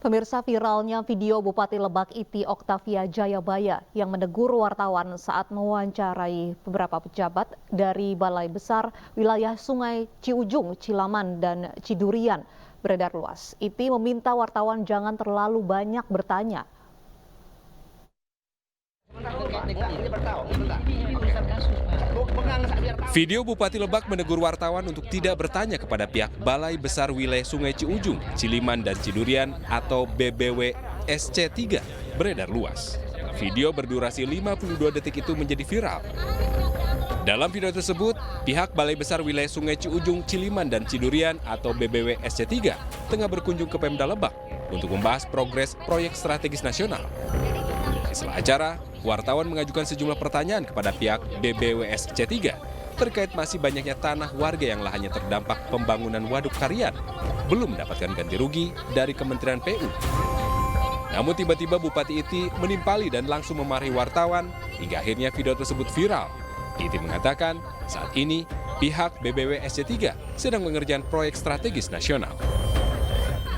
Pemirsa, viralnya video Bupati Lebak Iti Oktavia Jayabaya yang menegur wartawan saat mewawancarai beberapa pejabat dari Balai Besar wilayah Sungai Ciujung, Cilaman, dan Cidurian beredar luas. Iti meminta wartawan jangan terlalu banyak bertanya. Video Bupati Lebak menegur wartawan untuk tidak bertanya kepada pihak Balai Besar Wilayah Sungai Ciujung, Ciliman, dan Cidurian atau BBW SC3 beredar luas. Video berdurasi 52 detik itu menjadi viral. Dalam video tersebut, pihak Balai Besar Wilayah Sungai Ciujung, Ciliman, dan Cidurian atau BBW SC3 tengah berkunjung ke Pemda Lebak untuk membahas progres proyek strategis nasional. Setelah acara, wartawan mengajukan sejumlah pertanyaan kepada pihak BBWS C3 terkait masih banyaknya tanah warga yang lahannya terdampak pembangunan waduk Karian belum mendapatkan ganti rugi dari Kementerian PU. Namun tiba-tiba Bupati Iti menimpali dan langsung memarahi wartawan hingga akhirnya video tersebut viral. Iti mengatakan saat ini pihak BBWS C3 sedang mengerjakan proyek strategis nasional.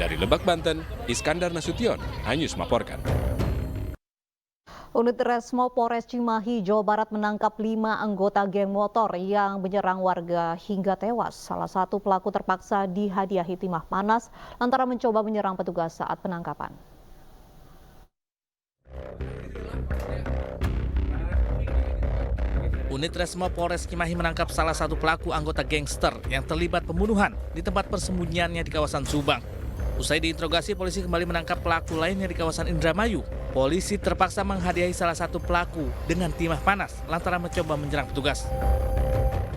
Dari Lebak, Banten, Iskandar Nasution, Anyus melaporkan. Unit Resmo Polres Cimahi, Jawa Barat menangkap 5 anggota geng motor yang menyerang warga hingga tewas. Salah satu pelaku terpaksa dihadiahi timah panas lantaran mencoba menyerang petugas saat penangkapan. Unit Resmo Polres Cimahi menangkap salah satu pelaku anggota gangster yang terlibat pembunuhan di tempat persembunyiannya di kawasan Subang. Usai diinterogasi, polisi kembali menangkap pelaku lainnya di kawasan Indramayu. Polisi terpaksa menghadiahi salah satu pelaku dengan timah panas lantaran mencoba menyerang petugas.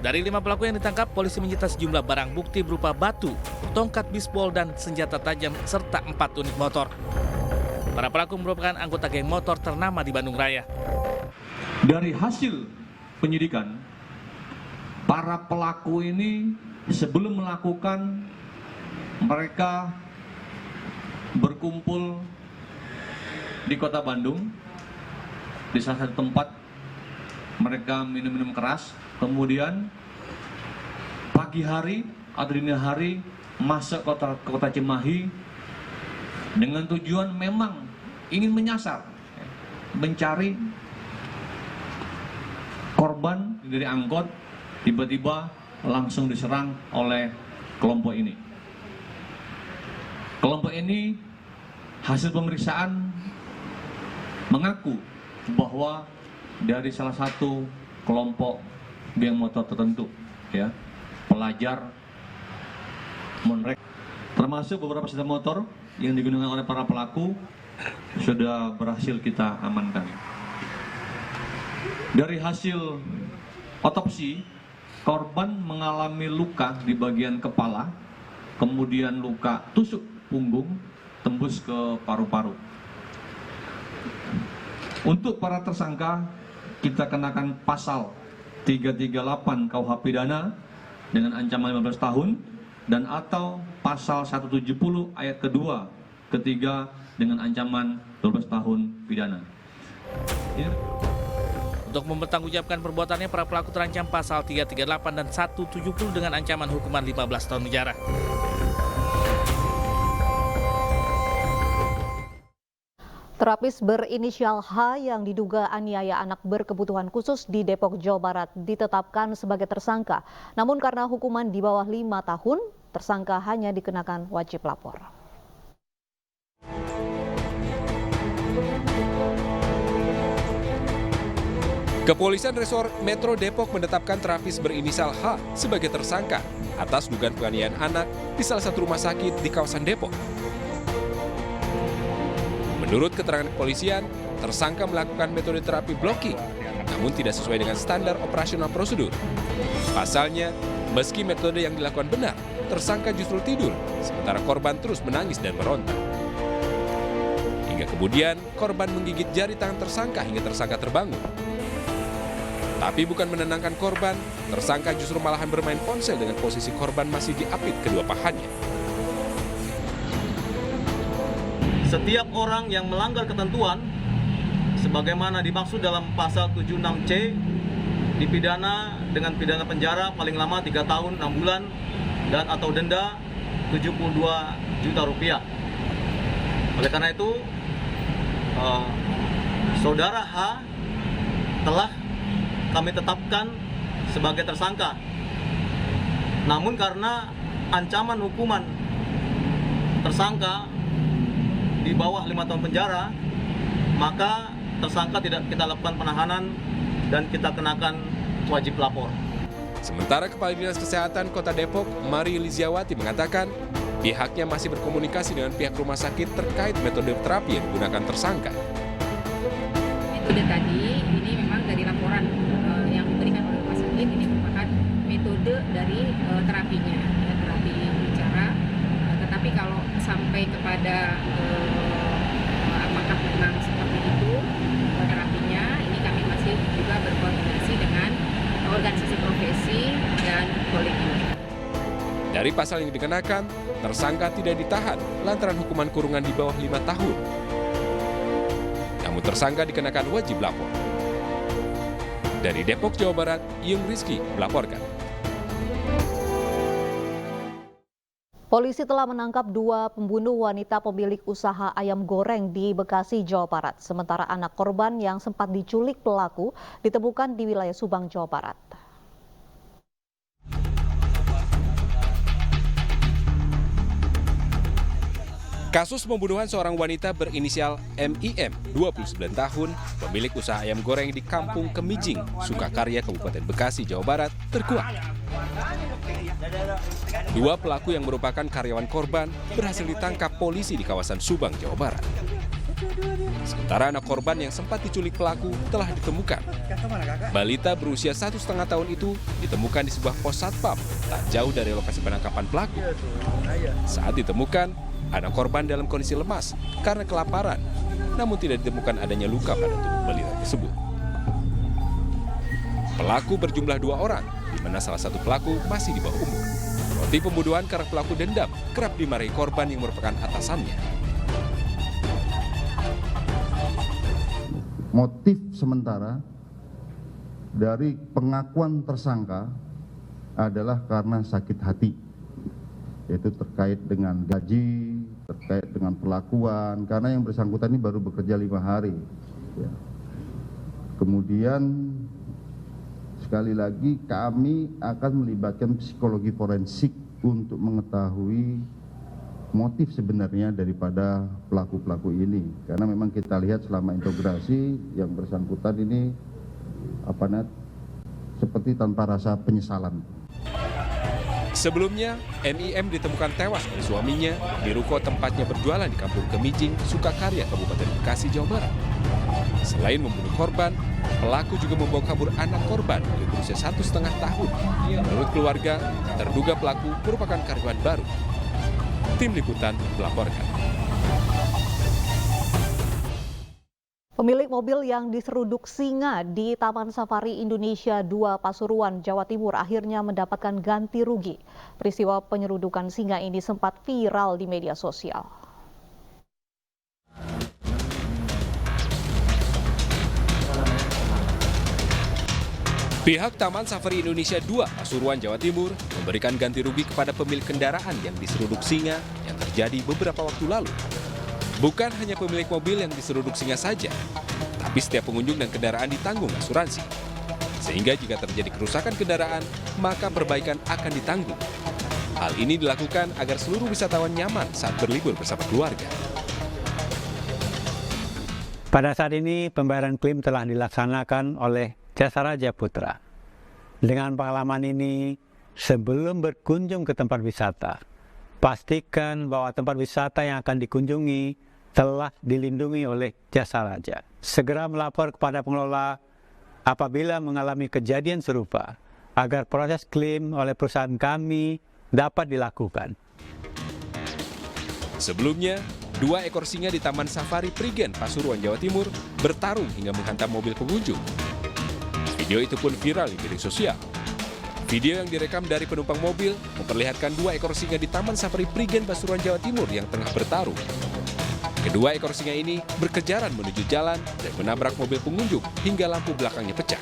Dari 5 pelaku yang ditangkap, polisi menyita sejumlah barang bukti berupa batu, tongkat bisbol, dan senjata tajam serta 4 unit motor. Para pelaku merupakan anggota geng motor ternama di Bandung Raya. Dari hasil penyidikan, para pelaku ini sebelum melakukan, mereka berkumpul di kota Bandung, di salah satu tempat mereka minum-minum keras, kemudian pagi hari atau dini hari masuk ke kota Cimahi dengan tujuan memang ingin menyasar, mencari korban dari angkot, tiba-tiba langsung diserang oleh kelompok ini. Kelompok ini hasil pemeriksaan mengaku bahwa dari salah satu kelompok geng motor tertentu, ya, pelajar Monrek, termasuk beberapa sepeda motor yang digunakan oleh para pelaku sudah berhasil kita amankan. Dari hasil otopsi, korban mengalami luka di bagian kepala, kemudian luka tusuk punggung tembus ke paru-paru. Untuk para tersangka, kita kenakan pasal 338 KUH pidana dengan ancaman 15 tahun dan atau pasal 170 ayat kedua, ketiga dengan ancaman 12 tahun pidana. Untuk mempertanggungjawabkan perbuatannya, para pelaku terancam pasal 338 dan 170 dengan ancaman hukuman 15 tahun penjara. Terapis berinisial H yang diduga aniaya anak berkebutuhan khusus di Depok, Jawa Barat ditetapkan sebagai tersangka. Namun karena hukuman di bawah 5 tahun, tersangka hanya dikenakan wajib lapor. Kepolisian Resor Metro Depok menetapkan terapis berinisial H sebagai tersangka atas dugaan penganiayaan anak di salah satu rumah sakit di kawasan Depok. Menurut keterangan kepolisian, tersangka melakukan metode terapi blocking, namun tidak sesuai dengan standar operasional prosedur. Pasalnya, meski metode yang dilakukan benar, tersangka justru tidur, sementara korban terus menangis dan meronta. Hingga kemudian, korban menggigit jari tangan tersangka hingga tersangka terbangun. Tapi bukan menenangkan korban, tersangka justru malahan bermain ponsel dengan posisi korban masih diapit kedua pahanya. Setiap orang yang melanggar ketentuan sebagaimana dimaksud dalam pasal 76C dipidana dengan pidana penjara paling lama 3 tahun 6 bulan dan atau denda 72 juta rupiah. Oleh karena itu, Saudara H telah kami tetapkan sebagai tersangka. Namun karena ancaman hukuman tersangka di bawah 5 tahun penjara, maka tersangka tidak kita lakukan penahanan dan kita kenakan wajib lapor. Sementara Kepala Dinas Kesehatan Kota Depok, Mari Liziawati mengatakan pihaknya masih berkomunikasi dengan pihak rumah sakit terkait metode terapi yang digunakan tersangka. Metode tadi ini memang dari laporan yang diberikan oleh rumah sakit, ini merupakan metode dari terapinya, ya, terapi bicara. Tetapi kalau sampai kepada apakah memang seperti itu terapinya, ini kami masih juga berkoordinasi dengan organisasi profesi dan kolegium. Dari pasal yang dikenakan, tersangka tidak ditahan lantaran hukuman kurungan di bawah 5 tahun. Namun tersangka dikenakan wajib lapor. Dari Depok, Jawa Barat, Yung Rizky melaporkan. Polisi telah menangkap 2 pembunuh wanita pemilik usaha ayam goreng di Bekasi, Jawa Barat. Sementara anak korban yang sempat diculik pelaku ditemukan di wilayah Subang, Jawa Barat. Kasus pembunuhan seorang wanita berinisial MIM, 29 tahun, pemilik usaha ayam goreng di Kampung Kemijing, Sukakarya, Kabupaten Bekasi, Jawa Barat, terkuak. 2 pelaku yang merupakan karyawan korban berhasil ditangkap polisi di kawasan Subang, Jawa Barat. Sementara anak korban yang sempat diculik pelaku telah ditemukan. Balita berusia 1,5 tahun itu ditemukan di sebuah pos satpam tak jauh dari lokasi penangkapan pelaku. Saat ditemukan, anak korban dalam kondisi lemas karena kelaparan, namun tidak ditemukan adanya luka pada tubuh balita tersebut. Pelaku berjumlah 2 orang, di mana salah satu pelaku masih di bawah umur. Motif pembunuhan karena pelaku dendam kerap dimarahi korban yang merupakan atasannya. Motif sementara dari pengakuan tersangka adalah karena sakit hati, yaitu terkait dengan gaji, terkait dengan perlakuan, karena yang bersangkutan ini baru bekerja 5 hari. Ya. Kemudian sekali lagi kami akan melibatkan psikologi forensik untuk mengetahui motif sebenarnya daripada pelaku-pelaku ini. Karena memang kita lihat selama integrasi yang bersangkutan ini seperti tanpa rasa penyesalan. Sebelumnya, MIM ditemukan tewas oleh suaminya di ruko tempatnya berjualan di Kampung Kemijing, Sukakarya, Kabupaten Bekasi, Jawa Barat. Selain membunuh korban, pelaku juga membawa kabur anak korban yang berusia 1,5 tahun. Menurut keluarga, terduga pelaku merupakan karyawan baru. Tim Liputan melaporkan. Pemilik mobil yang diseruduk singa di Taman Safari Indonesia 2 Pasuruan, Jawa Timur akhirnya mendapatkan ganti rugi. Peristiwa penyerudukan singa ini sempat viral di media sosial. Pihak Taman Safari Indonesia 2 Pasuruan, Jawa Timur memberikan ganti rugi kepada pemilik kendaraan yang diseruduk singa yang terjadi beberapa waktu lalu. Bukan hanya pemilik mobil yang diseruduk singa saja, tapi setiap pengunjung dan kendaraan ditanggung asuransi. Sehingga jika terjadi kerusakan kendaraan, maka perbaikan akan ditanggung. Hal ini dilakukan agar seluruh wisatawan nyaman saat berlibur bersama keluarga. Pada saat ini pembayaran klaim telah dilaksanakan oleh Jasa Raja Putra. Dengan pengalaman ini, sebelum berkunjung ke tempat wisata, pastikan bahwa tempat wisata yang akan dikunjungi telah dilindungi oleh Jasa Raja. Segera melapor kepada pengelola apabila mengalami kejadian serupa, agar proses klaim oleh perusahaan kami dapat dilakukan. Sebelumnya, 2 ekor singa di Taman Safari Prigen, Pasuruan, Jawa Timur bertarung hingga menghantam mobil pengunjung. Video itu pun viral di media sosial. Video yang direkam dari penumpang mobil memperlihatkan 2 ekor singa di Taman Safari Prigen, Pasuruan, Jawa Timur yang tengah bertarung. Kedua ekor singa ini berkejaran menuju jalan dan menabrak mobil pengunjung hingga lampu belakangnya pecah.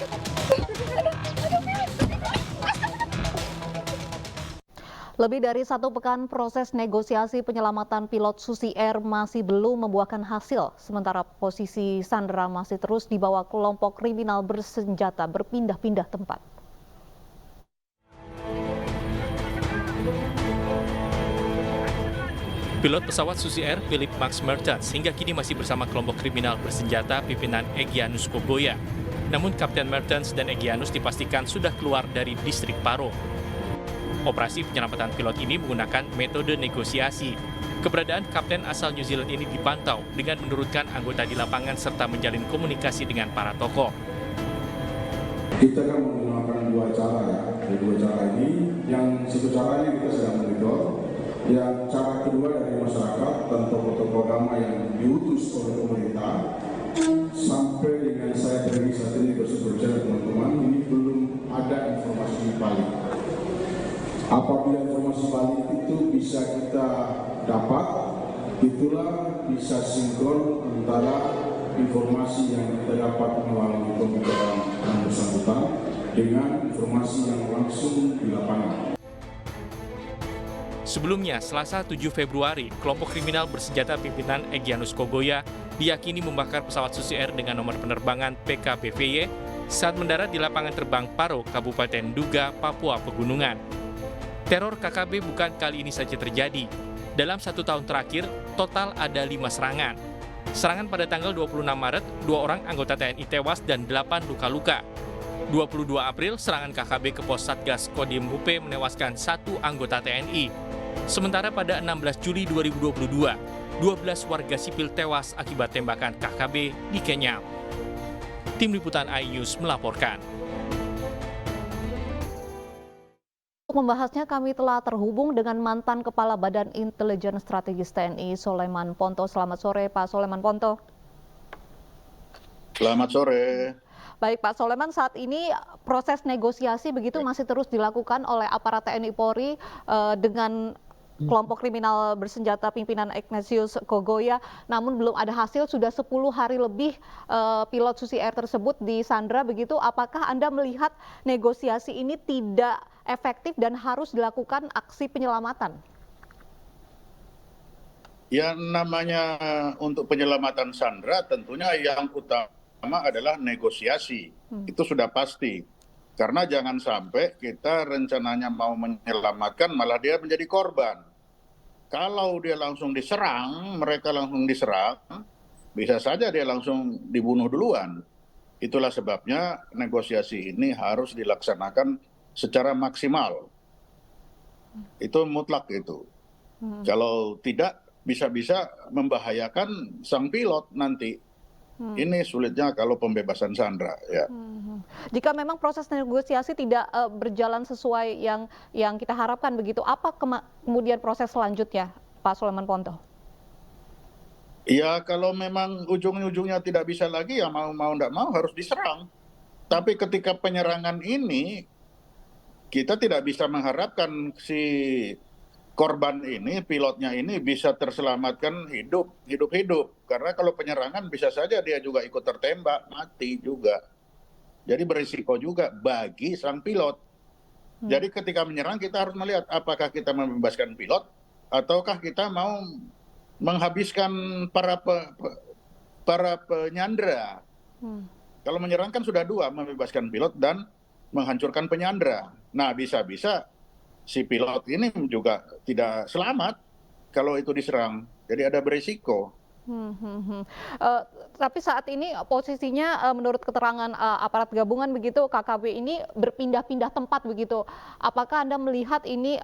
Lebih dari 1 pekan proses negosiasi penyelamatan pilot Susi Air masih belum membuahkan hasil. Sementara posisi Sandra masih terus dibawa kelompok kriminal bersenjata berpindah-pindah tempat. Pilot pesawat Susi Air, Philip Max Mertens, hingga kini masih bersama kelompok kriminal bersenjata pimpinan Egyanus Kogoya. Namun Kapten Mertens dan Egyanus dipastikan sudah keluar dari distrik Paro. Operasi penyelamatan pilot ini menggunakan metode negosiasi. Keberadaan kapten asal New Zealand ini dipantau dengan menurunkan anggota di lapangan serta menjalin komunikasi dengan para tokoh. Kita kan menggunakan 2 cara ya. Dari 2 cara ini, yang satu cara ini kita sedang monitor. Yang cara kedua dari masyarakat dan tokoh-tokoh agama yang diutus oleh pemerintah, sampai dengan saya pergi saat ini berbicara teman-teman, ini belum ada informasi balik. Apabila informasi balik itu bisa kita dapat, itulah bisa sinkron antara informasi yang kita dapat melalui pembicaraan yang bersangkutan dengan informasi yang langsung di lapangan. Sebelumnya, Selasa 7 Februari, kelompok kriminal bersenjata pimpinan Egyanus Kogoya diyakini membakar pesawat Susi Air dengan nomor penerbangan PKBVY saat mendarat di lapangan terbang Paro, Kabupaten Duga, Papua Pegunungan. Teror KKB bukan kali ini saja terjadi. Dalam 1 tahun terakhir, total ada 5 serangan. Serangan pada tanggal 26 Maret, 2 orang anggota TNI tewas dan 8 luka-luka. 22 April, serangan KKB ke pos Satgas Kodim UP menewaskan 1 anggota TNI. Sementara pada 16 Juli 2022, 12 warga sipil tewas akibat tembakan KKB di Kenya. Tim Liputan iNews melaporkan. Untuk membahasnya kami telah terhubung dengan mantan Kepala Badan Intelijen Strategis TNI Soleman Ponto. Selamat sore Pak Soleman Ponto. Selamat sore. Baik Pak Soleman, saat ini proses negosiasi begitu masih terus dilakukan oleh aparat TNI Polri dengan kelompok kriminal bersenjata pimpinan Egyanus Kogoya, namun belum ada hasil. Sudah 10 hari lebih pilot Susi Air tersebut disandra begitu. Apakah Anda melihat negosiasi ini tidak efektif dan harus dilakukan aksi penyelamatan? Ya, namanya untuk penyelamatan sandra tentunya yang utama adalah negosiasi. Itu sudah pasti. Karena jangan sampai kita rencananya mau menyelamatkan malah dia menjadi korban. Kalau dia langsung diserang, mereka langsung diserang, bisa saja dia langsung dibunuh duluan. Itulah sebabnya negosiasi ini harus dilaksanakan secara maksimal. Itu mutlak itu. Kalau tidak, bisa-bisa membahayakan sang pilot nanti. Ini sulitnya kalau pembebasan sandra. Ya. Jika memang proses negosiasi tidak berjalan sesuai yang kita harapkan begitu, apa kemudian proses selanjutnya, Pak Soleman Ponto? Ya, kalau memang ujung-ujungnya tidak bisa lagi, ya mau tidak mau harus diserang. Tapi ketika penyerangan ini, kita tidak bisa mengharapkan si korban ini, pilotnya ini bisa terselamatkan hidup-hidup. Karena kalau penyerangan bisa saja dia juga ikut tertembak, mati juga. Jadi berisiko juga bagi sang pilot. Jadi ketika menyerang kita harus melihat apakah kita membebaskan pilot ataukah kita mau menghabiskan para penyandra. Kalau menyerang kan sudah 2, membebaskan pilot dan menghancurkan penyandra. Nah, bisa-bisa si pilot ini juga tidak selamat kalau itu diserang. Jadi ada berisiko. Tapi saat ini posisinya menurut keterangan aparat gabungan begitu, KKB ini berpindah-pindah tempat begitu. Apakah Anda melihat ini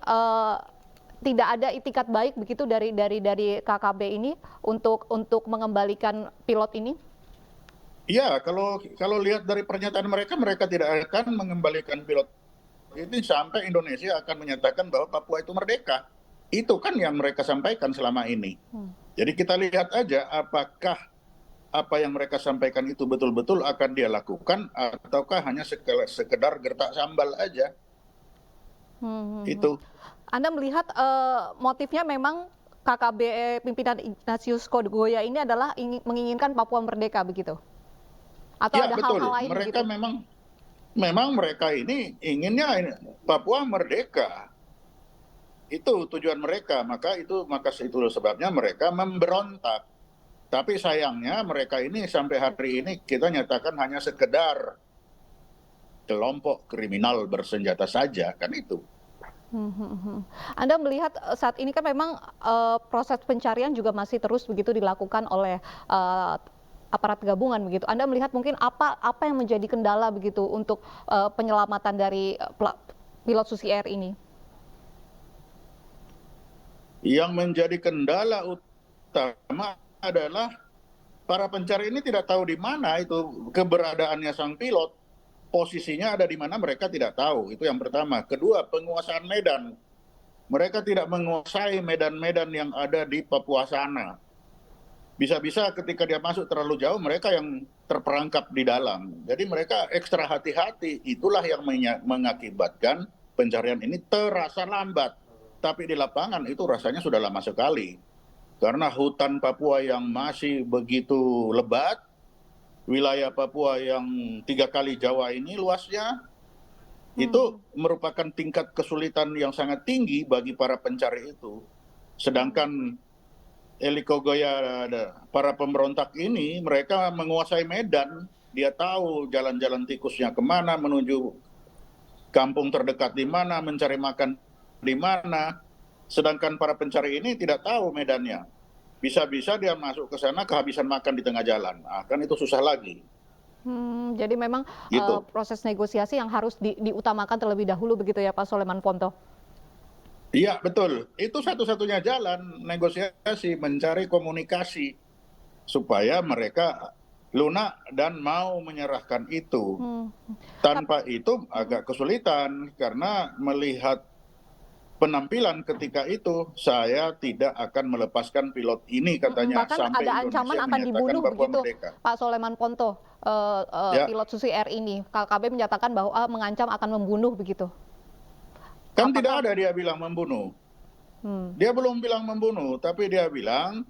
tidak ada itikat baik begitu dari KKB ini untuk mengembalikan pilot ini? Iya, kalau lihat dari pernyataan mereka tidak akan mengembalikan pilot ini sampai Indonesia akan menyatakan bahwa Papua itu merdeka. Itu kan yang mereka sampaikan selama ini. Jadi kita lihat aja apakah apa yang mereka sampaikan itu betul-betul akan dia lakukan ataukah hanya sekedar gertak sambal aja. Itu. Anda melihat motifnya memang KKB pimpinan Egyanus Kogoya ini adalah menginginkan Papua merdeka begitu? Atau ya, ada betul. hal-hal lain Mereka begitu? memang mereka ini inginnya Papua merdeka. Itu tujuan mereka, maka itu sebabnya mereka memberontak. Tapi sayangnya mereka ini sampai hari ini kita nyatakan hanya sekedar kelompok kriminal bersenjata saja, kan itu. Anda melihat saat ini kan memang proses pencarian juga masih terus begitu dilakukan oleh aparat gabungan begitu. Anda melihat mungkin apa yang menjadi kendala begitu untuk penyelamatan dari pilot Susi Air ini? Yang menjadi kendala utama adalah para pencari ini tidak tahu di mana itu keberadaannya sang pilot. Posisinya ada di mana mereka tidak tahu. Itu yang pertama. Kedua, penguasaan medan. Mereka tidak menguasai medan-medan yang ada di Papua sana. Bisa-bisa ketika dia masuk terlalu jauh, mereka yang terperangkap di dalam. Jadi mereka ekstra hati-hati. Itulah yang mengakibatkan pencarian ini terasa lambat. Tapi di lapangan itu rasanya sudah lama sekali. Karena hutan Papua yang masih begitu lebat, wilayah Papua yang 3 kali Jawa ini luasnya, itu merupakan tingkat kesulitan yang sangat tinggi bagi para pencari itu. Sedangkan Elikogoya, para pemberontak ini, mereka menguasai medan, dia tahu jalan-jalan tikusnya kemana, menuju kampung terdekat di mana, mencari makan di mana. Sedangkan para pencari ini tidak tahu medannya. Bisa-bisa dia masuk ke sana kehabisan makan di tengah jalan. Kan itu susah lagi. Jadi memang gitu. Proses negosiasi yang harus diutamakan terlebih dahulu begitu ya Pak Soleman Ponto? Iya betul. Itu satu-satunya jalan negosiasi, mencari komunikasi supaya mereka lunak dan mau menyerahkan itu. Tanpa itu agak kesulitan karena melihat penampilan ketika itu, saya tidak akan melepaskan pilot ini katanya. Bahkan sampai ada ancaman akan dibunuh begitu merdeka. Pak Soleman Ponto, Ya. pilot Susi Air ini. KKB menyatakan bahwa mengancam akan membunuh begitu. Kan tidak ada dia bilang membunuh. Dia belum bilang membunuh, tapi dia bilang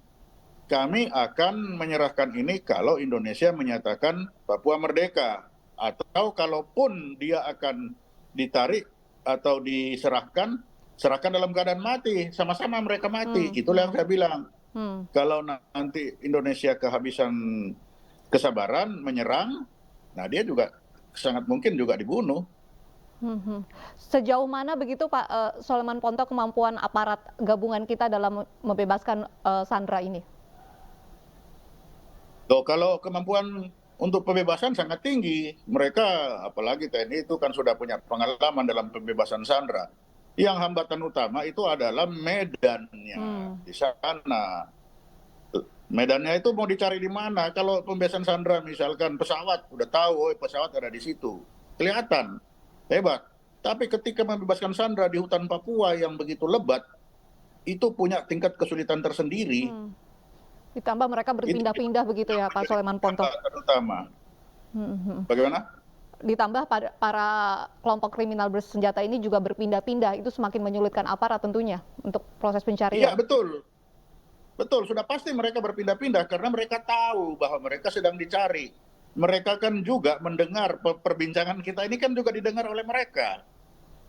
kami akan menyerahkan ini kalau Indonesia menyatakan Papua merdeka. Atau kalaupun dia akan ditarik atau diserahkan, serahkan dalam keadaan mati, sama-sama mereka mati. Itulah yang saya bilang. Kalau nanti Indonesia kehabisan kesabaran menyerang, nah dia juga sangat mungkin juga dibunuh. Sejauh mana begitu Pak Soleman Ponto kemampuan aparat gabungan kita dalam membebaskan Sandra ini? Kalau kemampuan untuk pembebasan sangat tinggi. Mereka, apalagi TNI itu kan sudah punya pengalaman dalam pembebasan Sandra. Yang hambatan utama itu adalah medannya di sana. Medannya itu mau dicari di mana? Kalau pembebasan Sandra misalkan pesawat, udah tahu, pesawat ada di situ. Kelihatan, hebat. Tapi ketika membebaskan Sandra di hutan Papua yang begitu lebat, itu punya tingkat kesulitan tersendiri. Ditambah mereka berpindah-pindah begitu ya Pak Soleman Ponto? Terutama. Bagaimana? Ditambah para kelompok kriminal bersenjata ini juga berpindah-pindah, itu semakin menyulitkan aparat tentunya untuk proses pencarian. Iya betul, betul. Sudah pasti mereka berpindah-pindah karena mereka tahu bahwa mereka sedang dicari. Mereka kan juga mendengar perbincangan kita ini kan juga didengar oleh mereka.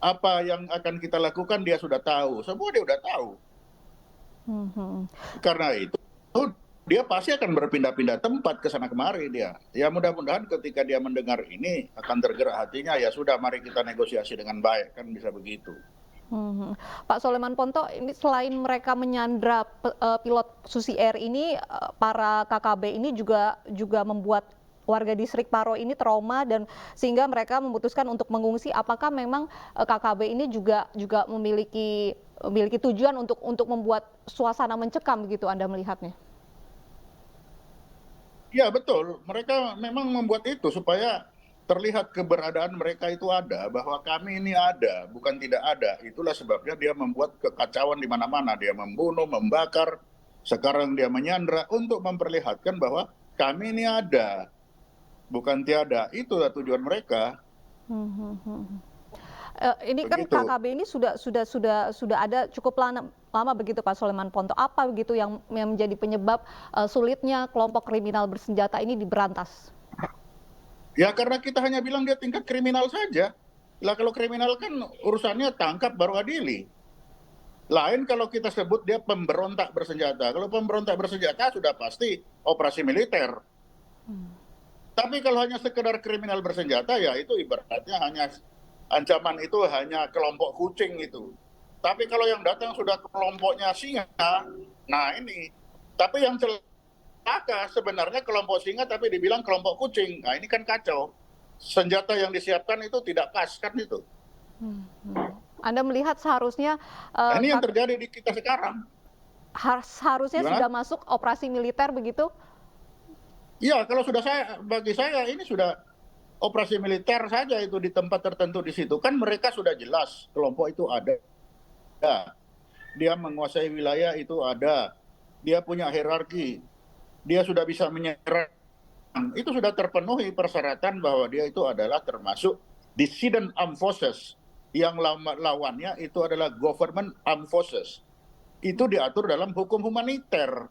Apa yang akan kita lakukan dia sudah tahu, semua dia sudah tahu. Karena itu dia pasti akan berpindah-pindah tempat ke sana kemari dia. Ya mudah-mudahan ketika dia mendengar ini akan tergerak hatinya, ya sudah mari kita negosiasi dengan baik, kan bisa begitu. Pak Soleman Ponto, ini selain mereka menyandra pilot Susi Air ini, para KKB ini juga membuat warga distrik Paro ini trauma dan sehingga mereka memutuskan untuk mengungsi. Apakah memang KKB ini juga memiliki tujuan untuk membuat suasana mencekam begitu Anda melihatnya? Ya betul, mereka memang membuat itu supaya terlihat keberadaan mereka itu ada, bahwa kami ini ada, bukan tidak ada. Itulah sebabnya dia membuat kekacauan di mana-mana. Dia membunuh, membakar, sekarang dia menyandra untuk memperlihatkan bahwa kami ini ada, bukan tiada. Itulah tujuan mereka. Ini kan Begitu. KKB ini sudah ada cukup lama begitu Pak Soleman Ponto. Apa begitu yang menjadi penyebab sulitnya kelompok kriminal bersenjata ini diberantas? Ya karena kita hanya bilang dia tingkat kriminal saja. Lah kalau kriminal kan urusannya tangkap baru adili. Lain kalau kita sebut dia pemberontak bersenjata. Kalau pemberontak bersenjata sudah pasti operasi militer. Tapi kalau hanya sekedar kriminal bersenjata, ya itu ibaratnya hanya ancaman itu hanya kelompok kucing itu. Tapi kalau yang datang sudah kelompoknya singa, nah ini. Tapi yang celaka sebenarnya kelompok singa tapi dibilang kelompok kucing. Nah ini kan kacau. Senjata yang disiapkan itu tidak pas kan itu. Anda melihat seharusnya Ini yang terjadi di kita sekarang. Seharusnya Gimana? sudah masuk operasi militer begitu? Iya, kalau bagi saya ini sudah operasi militer saja itu di tempat tertentu di situ. Kan mereka sudah jelas kelompok itu ada. Dia menguasai wilayah itu ada. Dia punya hierarki. Dia sudah bisa menyerang. Itu sudah terpenuhi persyaratan bahwa dia itu adalah termasuk dissident armed forces. Yang lawannya itu adalah government armed forces. Itu diatur dalam hukum humaniter.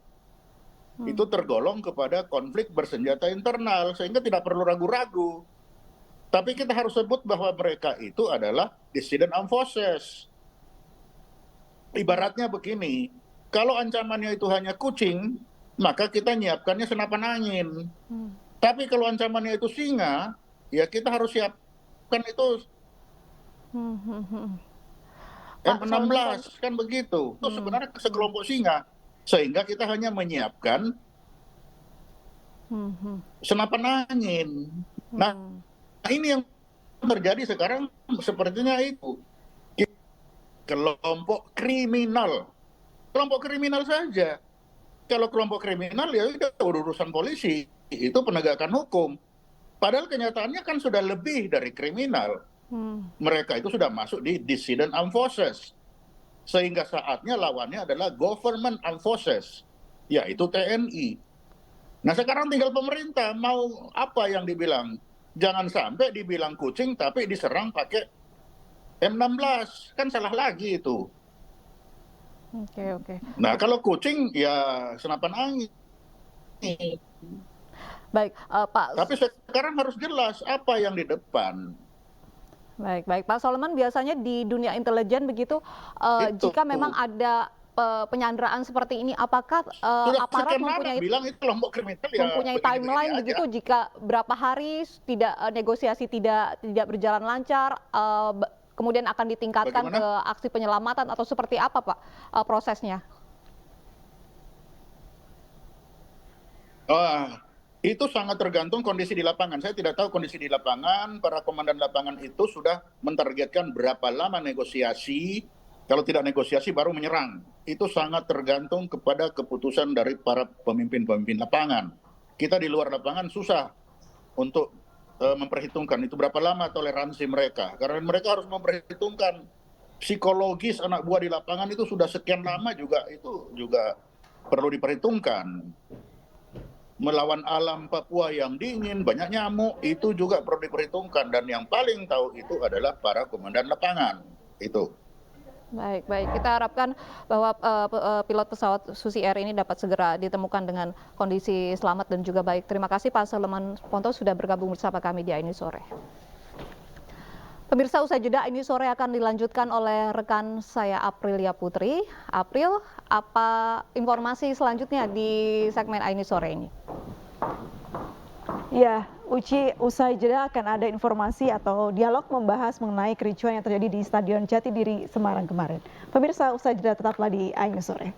Itu tergolong kepada konflik bersenjata internal, sehingga tidak perlu ragu-ragu. Tapi kita harus sebut bahwa mereka itu adalah dissident armed forces. Ibaratnya begini, kalau ancamannya itu hanya kucing, maka kita nyiapkannya senapan angin. Tapi kalau ancamannya itu singa, ya kita harus siapkan itu M16 kan begitu. Itu sebenarnya sekelompok singa. Sehingga kita hanya menyiapkan senapan angin. Nah, ini yang terjadi sekarang sepertinya itu. Kelompok kriminal. Kelompok kriminal saja. Kalau kelompok kriminal ya itu urusan polisi. Itu penegakan hukum. Padahal kenyataannya kan sudah lebih dari kriminal. Mereka itu sudah masuk di dissident armed forces. Sehingga saatnya lawannya adalah government armed forces, yaitu TNI. Nah sekarang tinggal pemerintah mau apa yang dibilang. Jangan sampai dibilang kucing tapi diserang pakai M16. Kan salah lagi itu. Oke. Nah kalau kucing ya senapan angin. Baik, Pak. Tapi sekarang harus jelas apa yang di depan. Baik. Pak Soleman, biasanya di dunia intelijen begitu, jika memang ada penyanderaan seperti ini, apakah aparat mempunyai timeline begitu aja. Jika berapa hari tidak negosiasi tidak berjalan lancar, kemudian akan ditingkatkan ke aksi penyelamatan atau seperti apa Pak prosesnya? Itu sangat tergantung kondisi di lapangan. Saya tidak tahu kondisi di lapangan. Para komandan lapangan itu sudah mentargetkan berapa lama negosiasi. Kalau tidak negosiasi baru menyerang. Itu sangat tergantung kepada keputusan dari para pemimpin-pemimpin lapangan. Kita di luar lapangan susah untuk memperhitungkan itu berapa lama toleransi mereka. Karena mereka harus memperhitungkan psikologis anak buah di lapangan itu sudah sekian lama itu juga perlu diperhitungkan. Melawan alam Papua yang dingin, banyak nyamuk, itu juga perlu diperhitungkan. Dan yang paling tahu itu adalah para komandan lapangan. Itu. Baik. Kita harapkan bahwa pilot pesawat Susi Air ini dapat segera ditemukan dengan kondisi selamat dan juga baik. Terima kasih Pak Soleman Ponto sudah bergabung bersama kami di Ini Sore. Pemirsa, usai jeda Ini Sore akan dilanjutkan oleh rekan saya Aprilia Putri. April, apa informasi selanjutnya di segmen Ini Sore ini? Ya, Uci, usai jeda akan ada informasi atau dialog membahas mengenai kericuan yang terjadi di Stadion Jatidiri Semarang kemarin. Pemirsa, usai jeda tetaplah di Ini Sore.